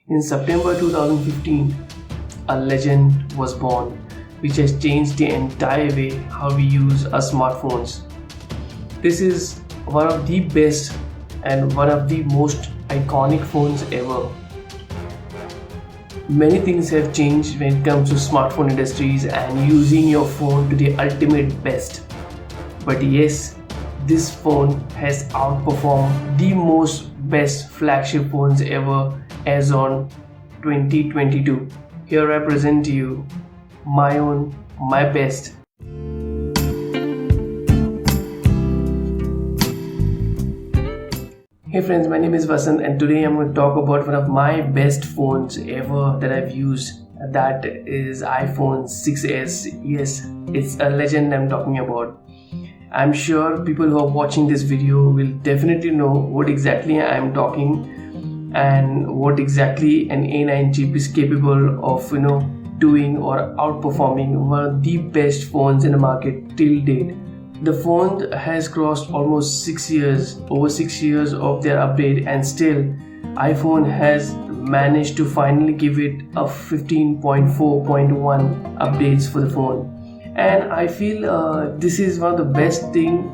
In September 2015, a legend was born which has changed the entire way how we use our smartphones. This is one of the best and one of the most iconic phones ever. Many things have changed when it comes to smartphone industries and using your phone to the ultimate best. But yes, this phone has outperformed the most best flagship phones ever as on 2022. Here I present to you my best. Hey friends, my name is Vasant and today I'm going to talk about one of my best phones ever that I've used. That is iPhone 6s. Yes, it's a legend I'm talking about. I'm sure people who are watching this video will definitely know what exactly I'm talking and what exactly an A9 chip is capable of doing or outperforming one of the best phones in the market till date. The phone has crossed almost 6 years, over 6 years of their update, and still iPhone has managed to finally give it a 15.4.1 updates for the phone. And I feel this is one of the best thing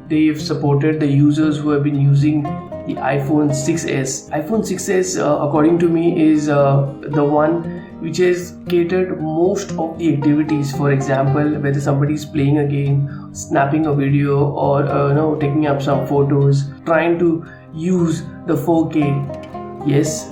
they've supported the users who have been using the iPhone 6s. iPhone 6s according to me is the one which has catered most of the activities. For example, whether somebody is playing a game, snapping a video, or taking up some photos, trying to use the 4K. Yes,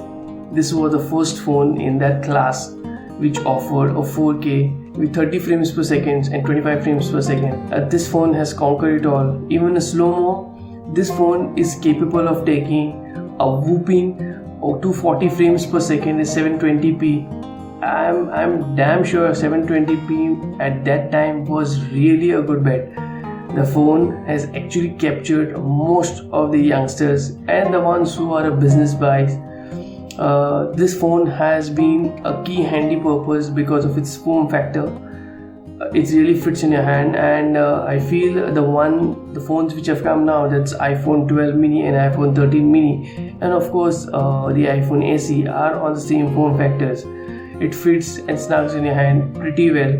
this was the first phone in that class which offered a 4K with 30 frames per second and 25 frames per second. This phone has conquered it all. Even a slow-mo, this phone is capable of taking a whooping 240 frames per second is 720p. I'm damn sure 720p at that time was really a good bet. The phone has actually captured most of the youngsters and the ones who are a business buys. This phone has been a key handy purpose because of its form factor. It really fits in your hand, and I feel the phones which have come now, that's iPhone 12 mini and iPhone 13 mini, and of course the iPhone SE are on the same form factors. It fits and snugs in your hand pretty well.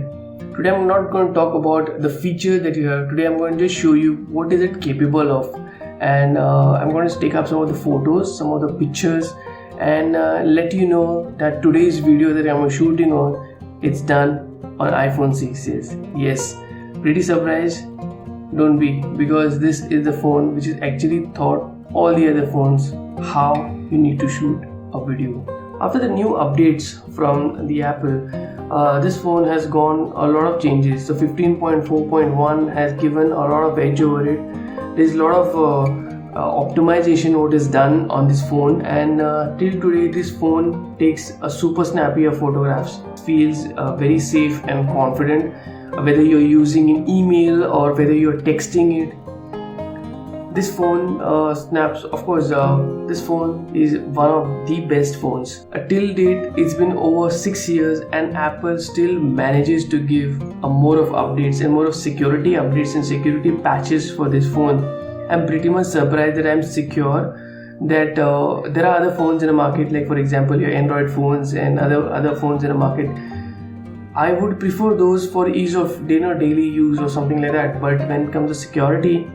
Today I'm not going to talk about the feature that you have. Today I'm going to just show you what is it capable of, and I'm going to take up some of the photos, some of the pictures, and let you know that today's video that I'm shooting on, it's done on iPhone 6s. Yes, pretty surprised? Don't be, because this is the phone which is actually taught all the other phones how you need to shoot a video. After the new updates from the Apple, this phone has gone a lot of changes. So 15.4.1 has given a lot of edge over it. There's a lot of optimization what is done on this phone, and till today this phone takes a super snappy of photographs. Feels very safe and confident, whether you're using an email or whether you're texting it. This phone snaps. Of course, this phone is one of the best phones. Till date, it's been over 6 years and Apple still manages to give more of updates and more of security updates and security patches for this phone. I'm pretty much surprised that I'm secure that there are other phones in the market, like for example your Android phones and other phones in the market. I would prefer those for ease of daily use or something like that. But when it comes to security,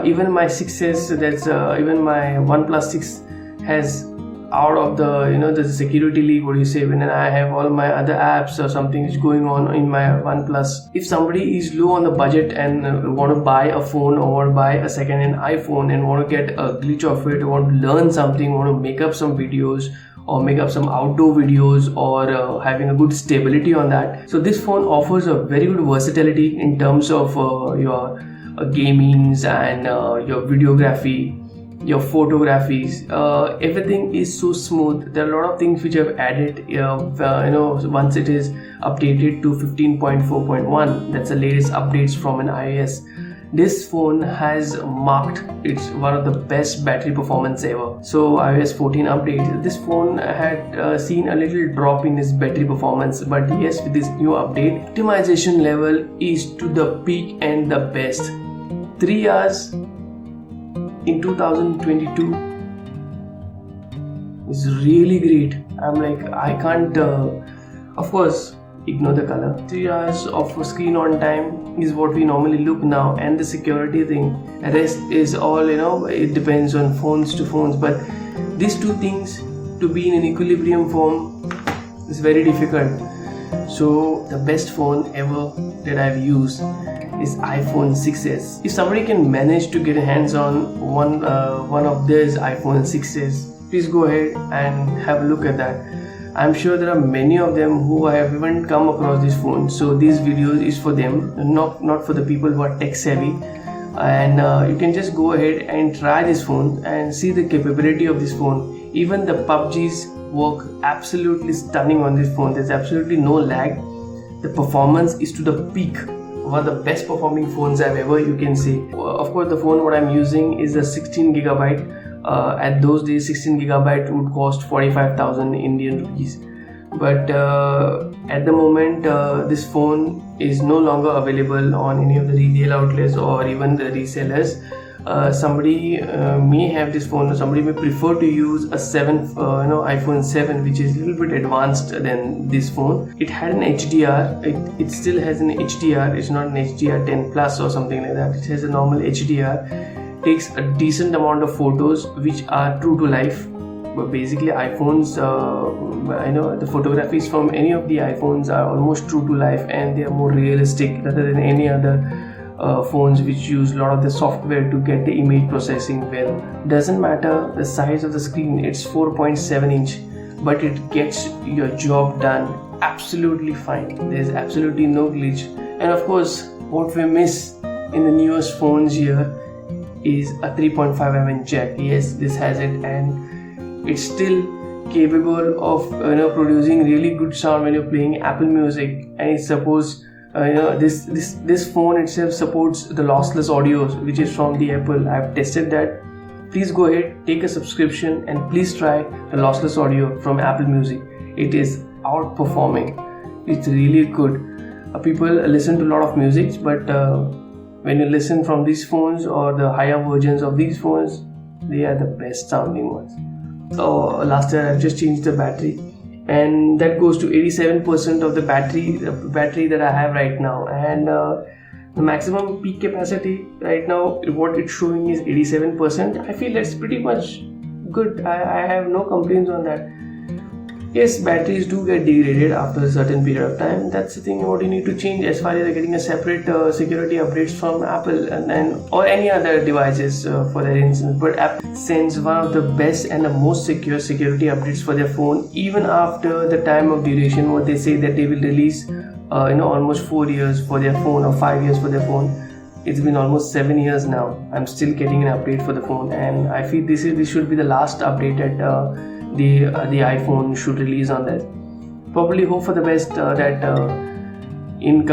even my 6s, that's even my OnePlus 6 has out of the security league, what do you say, when I have all my other apps or something is going on in my OnePlus. If somebody is low on the budget and want to buy a phone or want to buy a second-hand iPhone and want to get a glitch of it, want to learn something, want to make up some videos or make up some outdoor videos, or having a good stability on that, so this phone offers a very good versatility in terms of your gamings and your videography, your photographies. Everything is so smooth. There are a lot of things which I've added once it is updated to 15.4.1. that's the latest updates from an iOS. This phone has marked it's one of the best battery performance ever. So iOS 14 update, this phone had seen a little drop in its battery performance, but yes, with this new update, optimization level is to the peak and the best. 3 hours in 2022 is really great. I'm like, I can't, of course, ignore the color. 3 hours of screen on time is what we normally look now, and the security thing, rest is all, it depends on phones to phones, but these two things to be in an equilibrium form is very difficult. So the best phone ever that I've used is iPhone 6s. If somebody can manage to get hands on one of these iPhone 6s, please go ahead and have a look at that. I'm sure there are many of them who I have even come across this phone, so this video is for them, not for the people who are tech savvy. And you can just go ahead and try this phone and see the capability of this phone. Even the PUBGs work absolutely stunning on this phone. There's absolutely no lag. The performance is to the peak. One of the best performing phones I've ever, you can say. Of course, the phone what I'm using is a 16GB. At those days 16GB would cost 45,000 Indian rupees, but at the moment this phone is no longer available on any of the retail outlets or even the resellers. Somebody may have this phone, or somebody may prefer to use a iPhone 7, which is a little bit advanced than this phone. It had an HDR, it still has an HDR. It's not an HDR 10 plus or something like that. It has a normal HDR. Takes a decent amount of photos which are true to life. But basically iPhones, the photographies from any of the iPhones are almost true to life, and they are more realistic rather than any other phones which use a lot of the software to get the image processing well. Doesn't matter the size of the screen, it's 4.7 inch, but it gets your job done absolutely fine. There's absolutely no glitch. And of course, what we miss in the newest phones here is a 3.5mm jack. Yes, this has it, and it's still capable of producing really good sound when you're playing Apple Music. And it supports this phone itself supports the lossless audio, which is from the Apple. I've tested that. Please go ahead, take a subscription, and please try the lossless audio from Apple Music. It is outperforming. It's really good. People listen to a lot of music, but when you listen from these phones or the higher versions of these phones, they are the best sounding ones. Last year I've just changed the battery, and that goes to 87% of the battery that I have right now, and the maximum peak capacity right now, what it's showing is 87%. I feel that's pretty much good. I have no complaints on that. Yes, batteries do get degraded after a certain period of time. That's the thing what you need to change as far as getting a separate security updates from Apple and or any other devices for their instance. But Apple sends one of the best and the most secure security updates for their phone, even after the time of duration. What they say that they will release, almost 4 years for their phone or 5 years for their phone. It's been almost 7 years now. I'm still getting an update for the phone, and I feel this should be the last update that the iPhone should release on that. Probably hope for the best that in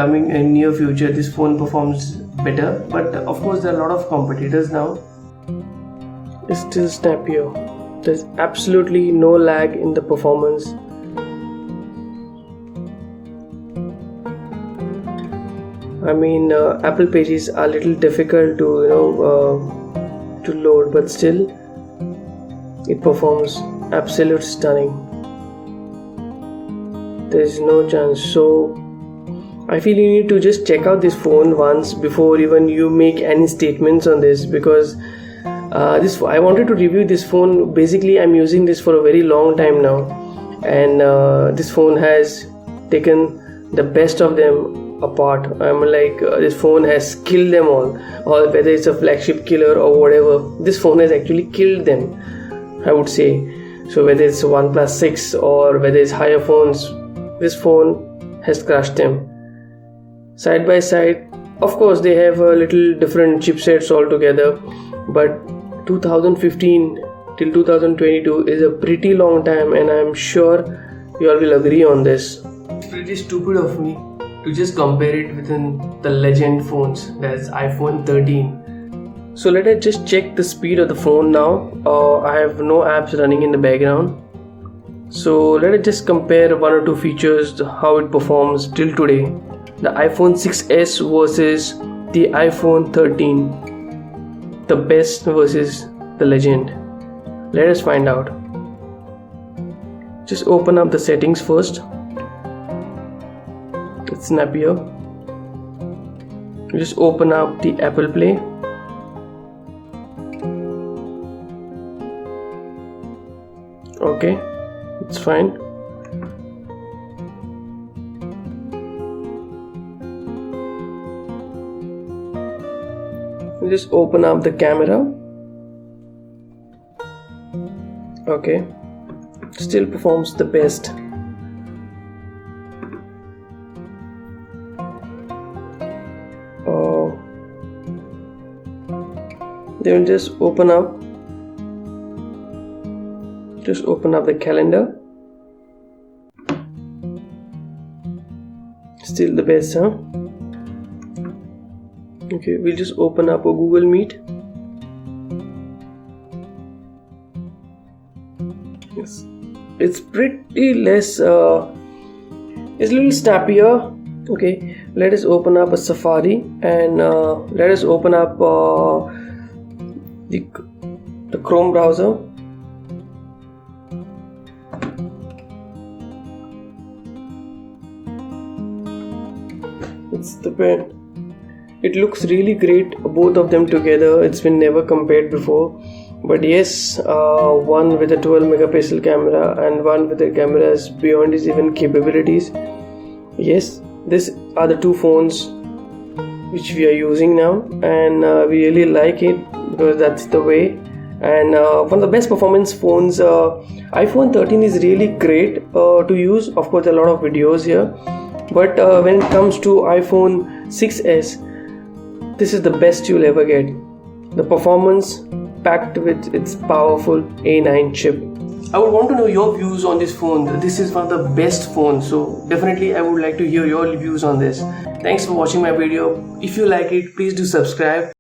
near future this phone performs better. But of course there are a lot of competitors now. It's still snappier. There's absolutely no lag in the performance. I mean, Apple pages are a little difficult to load, but still it performs absolute stunning. There's no chance. So I feel you need to just check out this phone once before even you make any statements on this, because I wanted to review this phone. Basically I'm using this for a very long time now, and this phone has taken the best of them apart. I'm like, this phone has killed them all, or whether it's a flagship killer or whatever, this phone has actually killed them, I would say. So whether it's OnePlus 6 or whether it's higher phones, this phone has crushed them. Side by side, of course they have a little different chipsets altogether, but 2015 till 2022 is a pretty long time, and I'm sure you all will agree on this. It's pretty stupid of me to just compare it with the legend phones, that's iPhone 13. So let us just check the speed of the phone now. I have no apps running in the background. So let us just compare one or two features, how it performs till today. The iPhone 6s versus the iPhone 13. The best versus the legend. Let us find out. Just open up the settings first. It's snappier. Just open up the Apple Play. Okay, it's fine. Just open up the camera. Okay, still performs the best. Then just open up the calendar. Still the best, huh? Okay, we'll just open up a Google Meet. Yes, it's pretty less, it's a little snappier. Okay, let us open up a Safari and let us open up the Chrome browser. It's the pen. It looks really great, both of them together. It's been never compared before. But yes, one with a 12 megapixel camera and one with a camera beyond his even capabilities. Yes, these are the two phones which we are using now, and we really like it because that's the way. And one of the best performance phones, iPhone 13 is really great to use. Of course, a lot of videos here, but when it comes to iPhone 6s, this is the best you'll ever get. The performance packed with its powerful A9 chip. I would want to know your views on this phone. This is one of the best phones, so definitely I would like to hear your views on this. Thanks for watching my video. If you like it, please do subscribe.